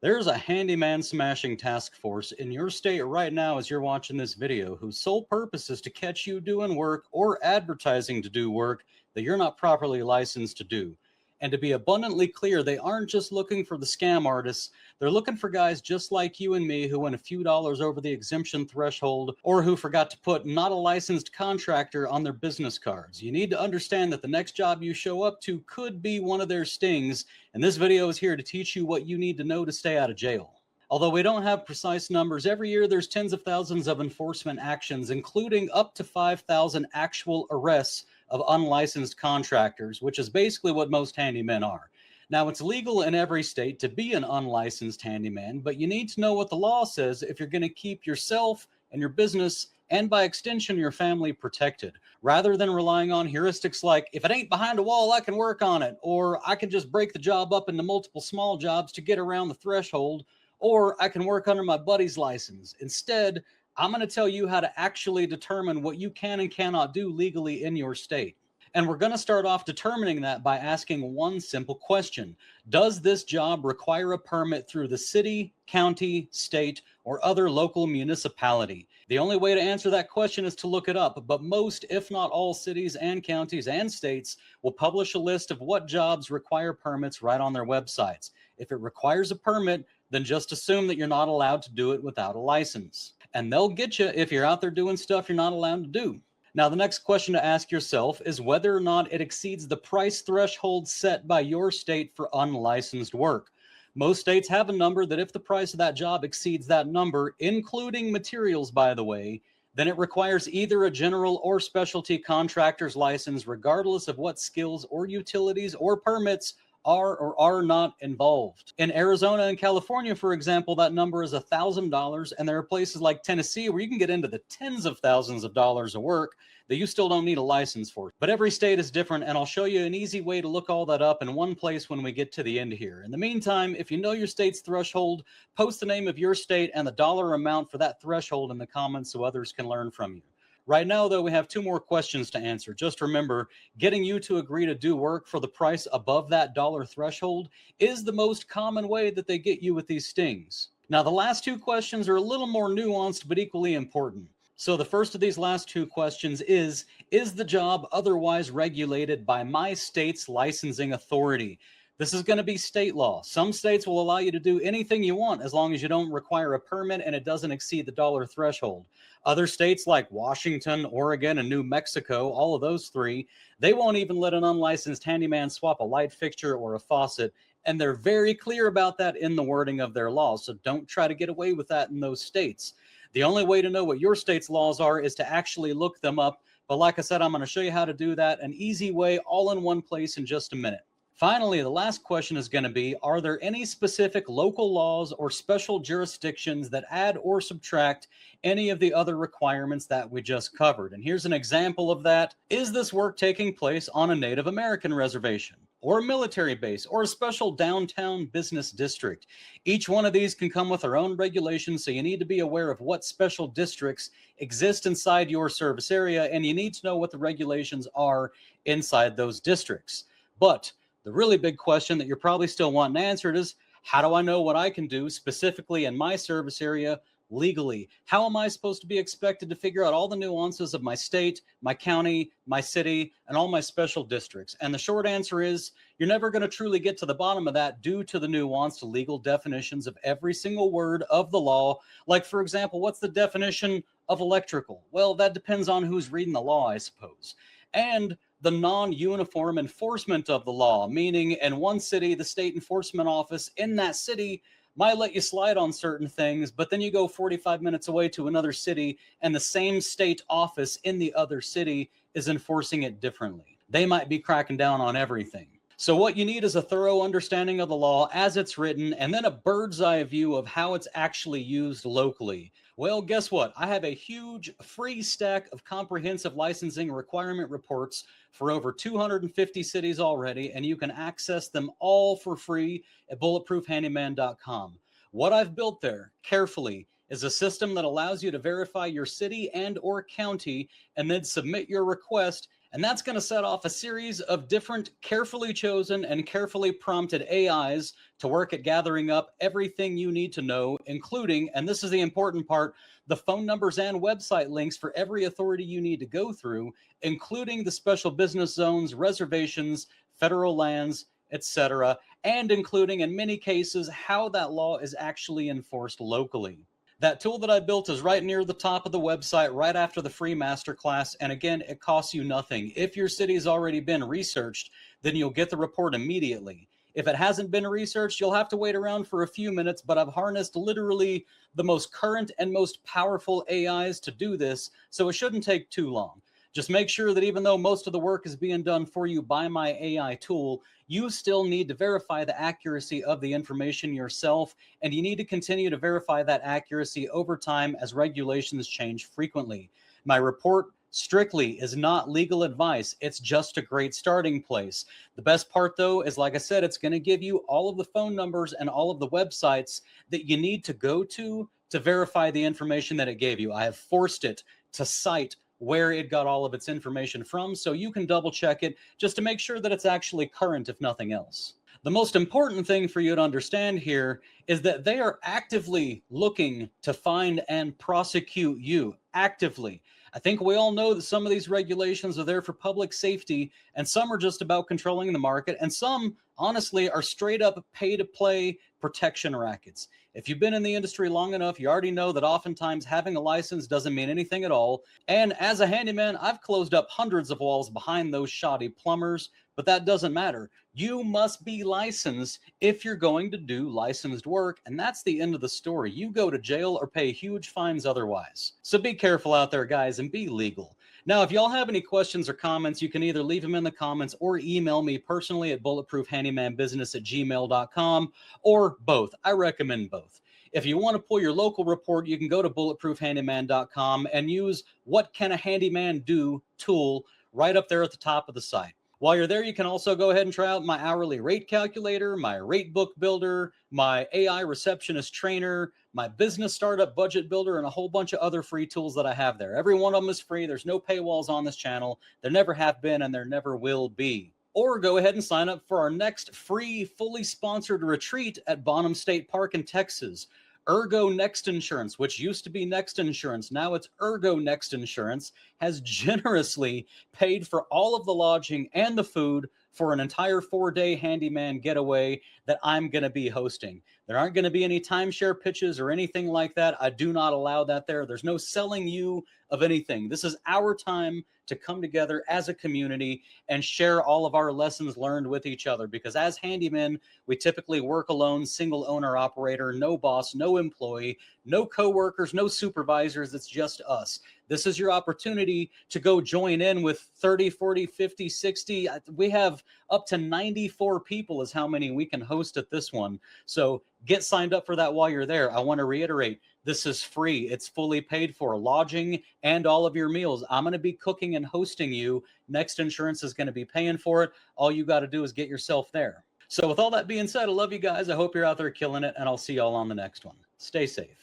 There's a handyman smashing task force in your state right now as you're watching this video whose sole purpose is to catch you doing work or advertising to do work that you're not properly licensed to do. And to be abundantly clear, they aren't just looking for the scam artists. They're looking for guys just like you and me who went a few dollars over the exemption threshold or who forgot to put "not a licensed contractor" on their business cards. You need to understand that the next job you show up to could be one of their stings, and this video is here to teach you what you need to know to stay out of jail. Although we don't have precise numbers, every year there's tens of thousands of enforcement actions, including up to 5,000 actual arrests of unlicensed contractors, which is basically what most handymen are. Now, it's legal in every state to be an unlicensed handyman, but you need to know what the law says if you're going to keep yourself and your business, and by extension your family, protected, rather than relying on heuristics like, if it ain't behind a wall, I can work on it, or I can just break the job up into multiple small jobs to get around the threshold, or I can work under my buddy's license. Instead, I'm going to tell you how to actually determine what you can and cannot do legally in your state. And we're going to start off determining that by asking one simple question. Does this job require a permit through the city, county, state, or other local municipality? The only way to answer that question is to look it up, but most, if not all, cities and counties and states will publish a list of what jobs require permits right on their websites. If it requires a permit, then just assume that you're not allowed to do it without a license. And they'll get you if you're out there doing stuff you're not allowed to do. Now, the next question to ask yourself is whether or not it exceeds the price threshold set by your state for unlicensed work. Most states have a number that if the price of that job exceeds that number, including materials, by the way, then it requires either a general or specialty contractor's license, regardless of what skills or utilities or permits are or are not involved. In Arizona and California, for example, that number is $1,000, and there are places like Tennessee where you can get into the tens of thousands of dollars of work that you still don't need a license for. But every state is different, and I'll show you an easy way to look all that up in one place when we get to the end here. In the meantime, if you know your state's threshold, post the name of your state and the dollar amount for that threshold in the comments so others can learn from you. Right now, though, we have two more questions to answer. Just remember, getting you to agree to do work for the price above that dollar threshold is the most common way that they get you with these stings. Now, the last two questions are a little more nuanced, but equally important. So the first of these last two questions is the job otherwise regulated by my state's licensing authority? This is going to be state law. Some states will allow you to do anything you want as long as you don't require a permit and it doesn't exceed the dollar threshold. Other states like Washington, Oregon, and New Mexico, all of those three, they won't even let an unlicensed handyman swap a light fixture or a faucet, and they're very clear about that in the wording of their laws, so don't try to get away with that in those states. The only way to know what your state's laws are is to actually look them up, but like I said, I'm going to show you how to do that an easy way, all in one place in just a minute. Finally, the last question is going to be, are there any specific local laws or special jurisdictions that add or subtract any of the other requirements that we just covered? And here's an example of that. Is this work taking place on a Native American reservation, or a military base, or a special downtown business district? Each one of these can come with their own regulations, so you need to be aware of what special districts exist inside your service area, and you need to know what the regulations are inside those districts. But the really big question that you're probably still wanting answered is, how do I know what I can do specifically in my service area legally? How am I supposed to be expected to figure out all the nuances of my state, my county, my city, and all my special districts? And the short answer is, you're never going to truly get to the bottom of that due to the nuanced legal definitions of every single word of the law. Like, for example, what's the definition of electrical? Well, that depends on who's reading the law, I suppose. And the non-uniform enforcement of the law, meaning in one city, the state enforcement office in that city might let you slide on certain things, but then you go 45 minutes away to another city and the same state office in the other city is enforcing it differently. They might be cracking down on everything. So what you need is a thorough understanding of the law as it's written, and then a bird's eye view of how it's actually used locally. Well, guess what? I have a huge free stack of comprehensive licensing requirement reports for over 250 cities already, and you can access them all for free at bulletproofhandyman.com. What I've built there, carefully, is a system that allows you to verify your city and or county and then submit your request, And that's going to set off a series of different carefully chosen and carefully prompted AIs to work at gathering up everything you need to know, including, and this is the important part, the phone numbers and website links for every authority you need to go through, including the special business zones, reservations, federal lands, etc., and including, in many cases, how that law is actually enforced locally. That tool that I built is right near the top of the website, right after the free masterclass. And again, it costs you nothing. If your city's already been researched, then you'll get the report immediately. If it hasn't been researched, you'll have to wait around for a few minutes, but I've harnessed literally the most current and most powerful AIs to do this, so it shouldn't take too long. Just make sure that even though most of the work is being done for you by my AI tool, you still need to verify the accuracy of the information yourself, and you need to continue to verify that accuracy over time as regulations change frequently. My report strictly is not legal advice. It's just a great starting place. The best part, though, is, like I said, it's going to give you all of the phone numbers and all of the websites that you need to go to verify the information that it gave you. I have forced it to cite where it got all of its information from, so you can double check it just to make sure that it's actually current, if nothing else. The most important thing for you to understand here is that they are actively looking to find and prosecute you, actively. I think we all know that some of these regulations are there for public safety, and some are just about controlling the market, and some, honestly, are straight up pay-to-play protection rackets. If you've been in the industry long enough, you already know that oftentimes having a license doesn't mean anything at all. And as a handyman, I've closed up hundreds of walls behind those shoddy plumbers, but that doesn't matter. You must be licensed if you're going to do licensed work, and that's the end of the story. You go to jail or pay huge fines otherwise. So be careful out there, guys, and be legal. Now, if y'all have any questions or comments, you can either leave them in the comments or email me personally at bulletproofhandymanbusiness@gmail.com, or both. I recommend both. If you want to pull your local report, you can go to bulletproofhandyman.com and use What Can a Handyman Do tool right up there at the top of the site. While you're there, you can also go ahead and try out my hourly rate calculator, my rate book builder, my AI receptionist trainer, my business startup budget builder, and a whole bunch of other free tools that I have there. Every one of them is free. There's no paywalls on this channel. There never have been, and there never will be. Or go ahead and sign up for our next free, fully sponsored retreat at Bonham State Park in Texas. Ergo Next Insurance, which used to be Next Insurance, now it's Ergo Next Insurance, has generously paid for all of the lodging and the food for an entire 4-day handyman getaway that I'm going to be hosting. There aren't going to be any timeshare pitches or anything like that. I do not allow that there. There's no selling you of anything. This is our time to come together as a community and share all of our lessons learned with each other, because as handymen, we typically work alone, single owner operator, no boss, no employee, no coworkers, no supervisors. It's just us. This is your opportunity to go join in with 30, 40, 50, 60. We have up to 94 people is how many we can host at this one. So get signed up for that while you're there. I want to reiterate, this is free. It's fully paid for, lodging and all of your meals. I'm going to be cooking and hosting you. Next Insurance is going to be paying for it. All you got to do is get yourself there. So with all that being said, I love you guys. I hope you're out there killing it, and I'll see y'all on the next one. Stay safe.